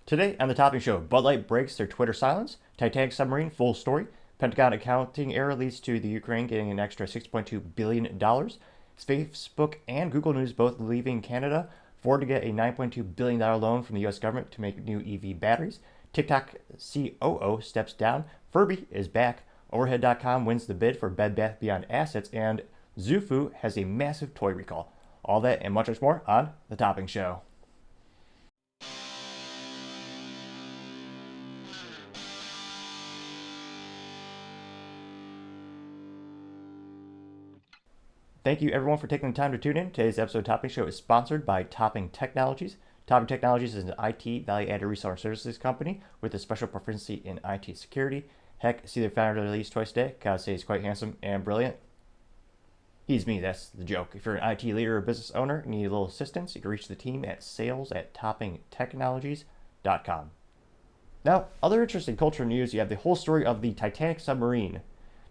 Today on the Topping Show, Bud Light breaks their Twitter silence, Titanic submarine full story, Pentagon accounting error leads to the Ukraine getting an extra $6.2 billion, Facebook and Google News both leaving Canada, Ford to get a $9.2 billion loan from the US government to make new EV batteries, TikTok COO steps down, Furby is back, Overhead.com wins the bid for Bed Bath Beyond assets, and Zufu has a massive toy recall. All that and much more on The Topping Show. Thank you everyone for taking the time to tune in. Today's episode of Topping Show is sponsored by Topping Technologies. Topping Technologies is an IT value-added reseller services company with a special proficiency in IT security. Heck, see their founder release twice a day. Gotta say he's quite handsome and brilliant. He's me, that's the joke. If you're an IT leader or business owner and need a little assistance, you can reach the team at sales@toppingtechnologies.com. Now, other interesting cultural news, you have the whole story of the Titanic submarine.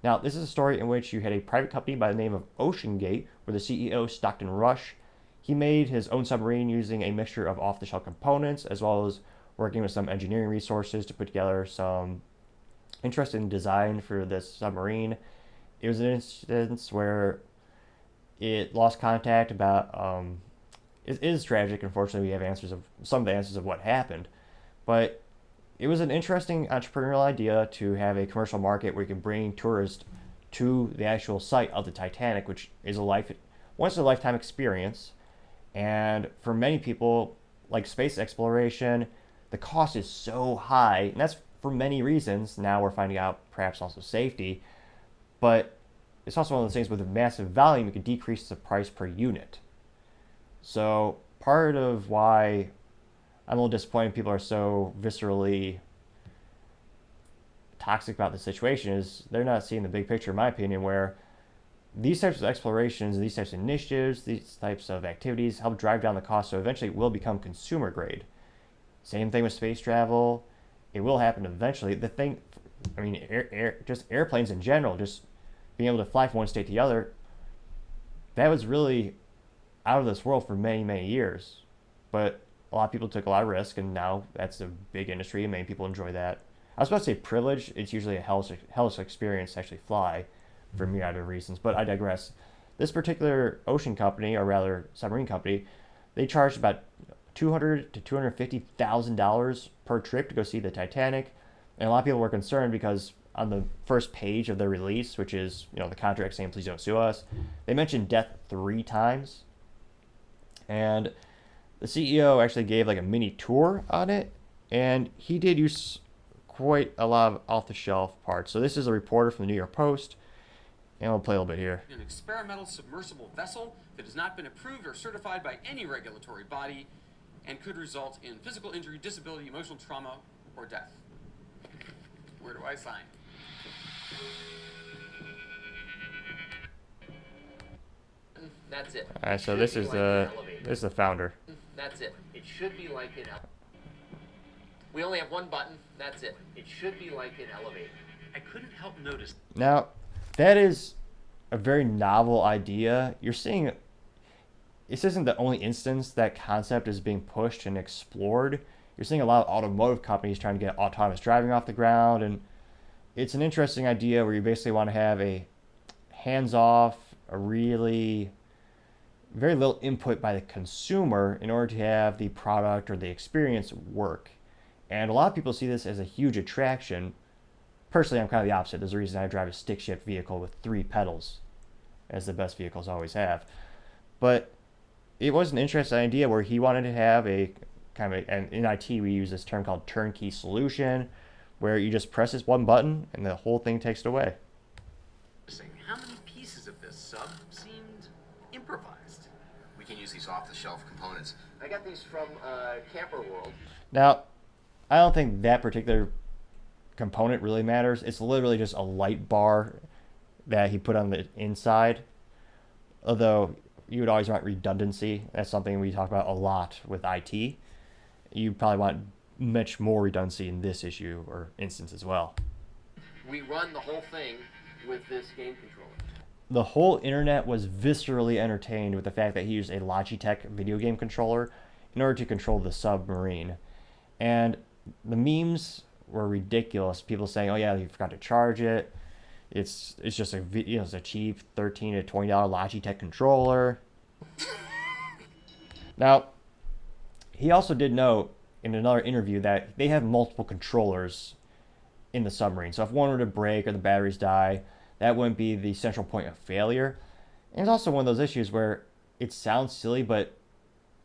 Now, this is a story in which you had a private company by the name of OceanGate, where the CEO Stockton Rush, he made his own submarine using a mixture of off-the-shelf components, as well as working with some engineering resources to put together some interesting design for this submarine. It was an instance where it lost contact about, it is tragic. Unfortunately, we have some of the answers of what happened, but it was an interesting entrepreneurial idea to have a commercial market where you can bring tourists to the actual site of the Titanic, which is once in a lifetime experience. And for many people, like space exploration, the cost is so high, and that's for many reasons. Now we're finding out perhaps also safety, but it's also one of those things with a massive volume, you can decrease the price per unit. So part of why I'm a little disappointed people are so viscerally toxic about the situation is they're not seeing the big picture, in my opinion, where these types of explorations, these types of initiatives, these types of activities help drive down the cost, so eventually it will become consumer grade. Same thing with space travel. It will happen eventually. The thing, I mean, just airplanes in general, just being able to fly from one state to the other, that was really out of this world for many, many years. But a lot of people took a lot of risk, and now that's a big industry, and many people enjoy that. I was about to say privilege. It's usually a hellish experience to actually fly for a myriad of reasons, but I digress. This particular ocean company, or rather submarine company, they charged about $200,000 to $250,000 per trip to go see the Titanic, and a lot of people were concerned because on the first page of their release, which is the contract saying please don't sue us, they mentioned death 3 times, and the CEO actually gave like a mini tour on it, and he did use quite a lot of off-the-shelf parts. So this is a reporter from the New York Post, and we'll play a little bit here. An experimental submersible vessel that has not been approved or certified by any regulatory body and could result in physical injury, disability, emotional trauma, or death. Where do I sign? That's it. All right, so this is the founder. That's it. It should be like an elevator. We only have one button. That's it. It should be like an elevator. I couldn't help notice. Now, that is a very novel idea. You're seeing, this isn't the only instance that concept is being pushed and explored. You're seeing a lot of automotive companies trying to get autonomous driving off the ground, and it's an interesting idea where you basically want to have a hands-off, a really very little input by the consumer in order to have the product or the experience work. And a lot of people see this as a huge attraction. Personally, I'm kind of the opposite. There's a reason I drive a stick shift vehicle with 3 pedals, as the best vehicles always have. But it was an interesting idea where he wanted to have a kind of and in IT we use this term called turnkey solution, where you just press this one button and the whole thing takes it away. How many pieces of this sub seemed improvised? We can use these off-the-shelf components. I got these from Camper World. Now, I don't think that particular component really matters. It's literally just a light bar that he put on the inside. Although you would always want redundancy. That's something we talk about a lot with IT. You probably want much more redundancy in this issue or instance as well. We run the whole thing with this game controller. The whole internet was viscerally entertained with the fact that he used a Logitech video game controller in order to control the submarine. And the memes were ridiculous. People saying, "Oh yeah, you forgot to charge it. It's just it's a cheap $13 to $20 Logitech controller." Now, he also did note in another interview that they have multiple controllers in the submarine. So if one were to break or the batteries die, that wouldn't be the central point of failure. And it's also one of those issues where it sounds silly, but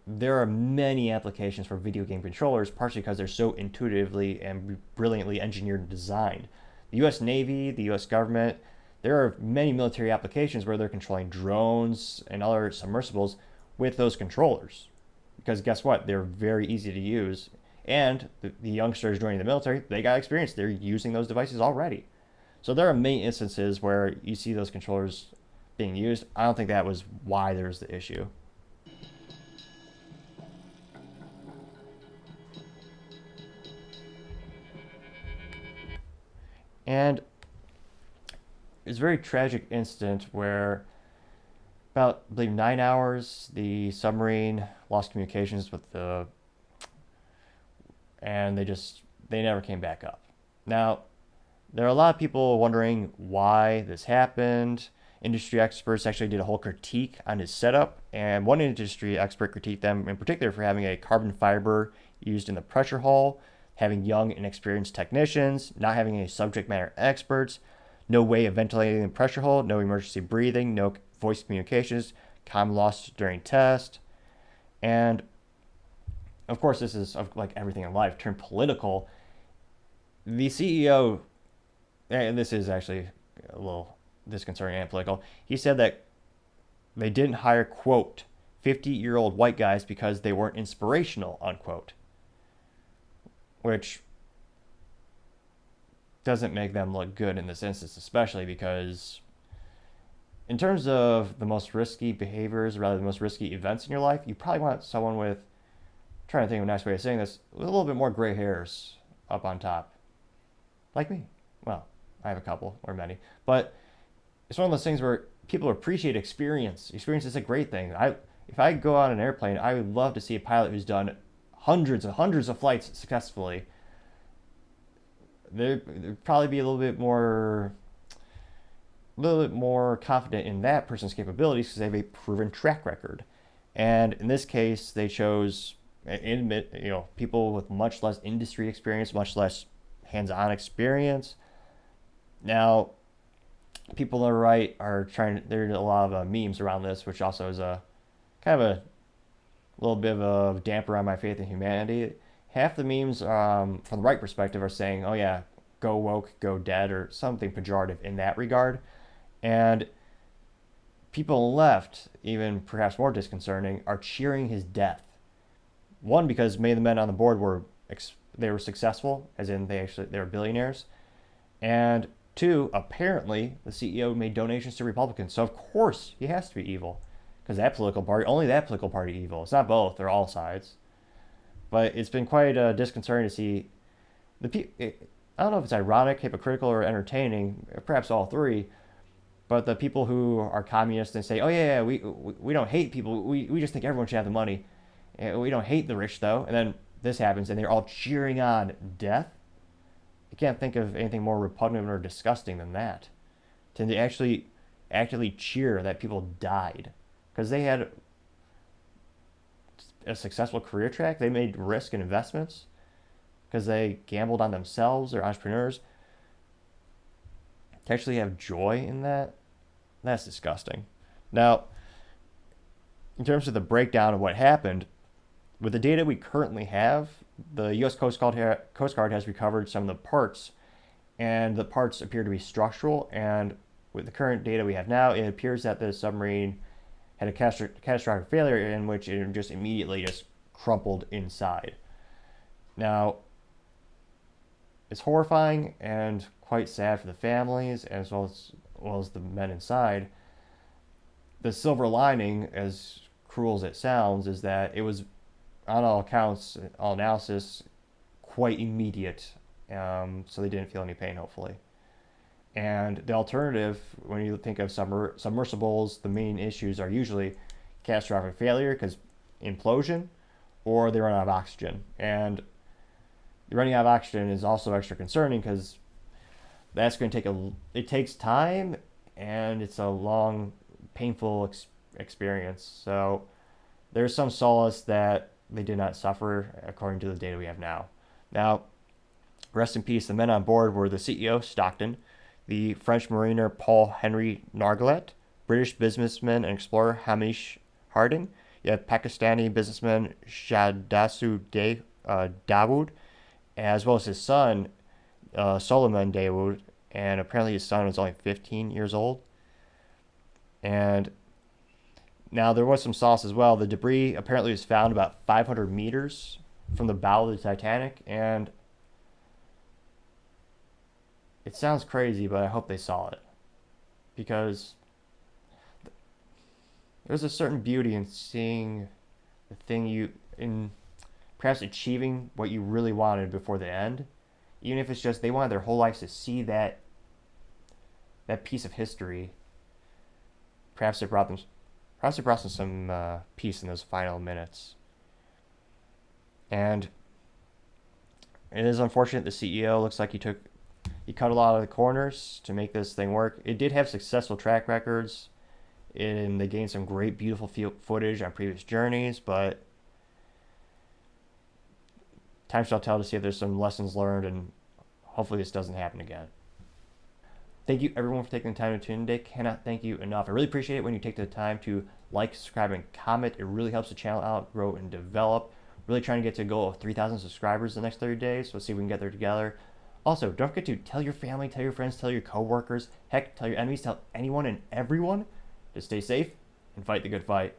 there are many applications for video game controllers, partially because they're so intuitively and brilliantly engineered and designed. The US Navy, the US government, there are many military applications where they're controlling drones and other submersibles with those controllers. Because guess what? They're very easy to use. And the youngsters joining the military, they got experience. They're using those devices already. So there are many instances where you see those controllers being used. I don't think that was why there's the issue. And it's a very tragic incident where about, I believe, 9 hours, the submarine lost communications with and they never came back up. Now, there are a lot of people wondering why this happened. Industry experts actually did a whole critique on his setup, and one industry expert critiqued them in particular for having a carbon fiber used in the pressure hull, having young, inexperienced technicians, not having any subject matter experts, no way of ventilating the pressure hull, no emergency breathing, no voice communications, comm lost during test. And of course, this is, like everything in life, turned political. The CEO, and this is actually a little disconcerting and political, he said that they didn't hire, quote, 50-year-old white guys because they weren't inspirational, unquote. Which doesn't make them look good in this instance, especially because in terms of the most risky behaviors, rather the most risky events in your life, you probably want someone with, I'm trying to think of a nice way of saying this, with a little bit more gray hairs up on top. Like me. Well, I have a couple, or many. But it's one of those things where people appreciate experience. Experience is a great thing. If I go on an airplane, I would love to see a pilot who's done hundreds and hundreds of flights successfully. They'd probably be a little bit more confident in that person's capabilities because they have a proven track record. And in this case, they chose people with much less industry experience, much less hands-on experience. Now, people on the right are there's a lot of memes around this, which also is a kind of a little bit of a damper on my faith in humanity. Half the memes from the right perspective are saying, oh yeah, go woke, go dead, or something pejorative in that regard. And people on the left, even perhaps more disconcerting, are cheering his death. One, because many of the men on the board were successful, as in they were billionaires. And two, apparently the CEO made donations to Republicans, so of course he has to be evil, because only that political party evil. It's not both; they're all sides. But it's been quite disconcerting to see I don't know if it's ironic, hypocritical, or entertaining, perhaps all three. But the people who are communists and say, "Oh yeah, we don't hate people. We just think everyone should have the money. We don't hate the rich though." And then this happens, and they're all cheering on death. I can't think of anything more repugnant or disgusting than that. To actually cheer that people died because they had a successful career track. They made risk and investments because they gambled on themselves. They're entrepreneurs. To actually have joy in that's disgusting. Now, in terms of the breakdown of what happened, with the data we currently have, the U.S. Coast Guard has recovered some of the parts, and the parts appear to be structural. And with the current data we have now, it appears that the submarine had a catastrophic failure in which it just immediately crumpled inside. Now, it's horrifying and quite sad for the families as well as the men inside. The silver lining, as cruel as it sounds, is that it was, on all accounts, all analysis, quite immediate. So they didn't feel any pain, hopefully. And the alternative, when you think of submersibles, the main issues are usually catastrophic failure because implosion, or they run out of oxygen. And running out of oxygen is also extra concerning because that's going to it takes time and it's a long, painful experience. So there's some solace that they did not suffer according to the data we have now. Now, rest in peace. The men on board were the CEO Stockton, the French mariner Paul-Henri Nargeolet, British businessman and explorer Hamish Harding. You have Pakistani businessman Shahdasu Dawood, as well as his son Solomon Dawood, and apparently his son was only 15 years old. And now there was some sauce as well. The debris apparently was found about 500 meters from the bow of the Titanic, and it sounds crazy, but I hope they saw it, because there's a certain beauty in seeing the thing in perhaps achieving what you really wanted before the end, even if it's just they wanted their whole lives to see that piece of history. Perhaps it brought them some peace in those final minutes. And it is unfortunate the CEO looks like he cut a lot of the corners to make this thing work. It did have successful track records, and they gained some great, beautiful footage on previous journeys, but time shall tell to see if there's some lessons learned, and hopefully this doesn't happen again. Thank you everyone for taking the time to tune in today. Cannot thank you enough. I really appreciate it when you take the time to like, subscribe, and comment. It really helps the channel out, grow, and develop. Really trying to get to a goal of 3,000 subscribers in the next 30 days, so let's see if we can get there together. Also, don't forget to tell your family, tell your friends, tell your coworkers, heck, tell your enemies, tell anyone and everyone to stay safe and fight the good fight.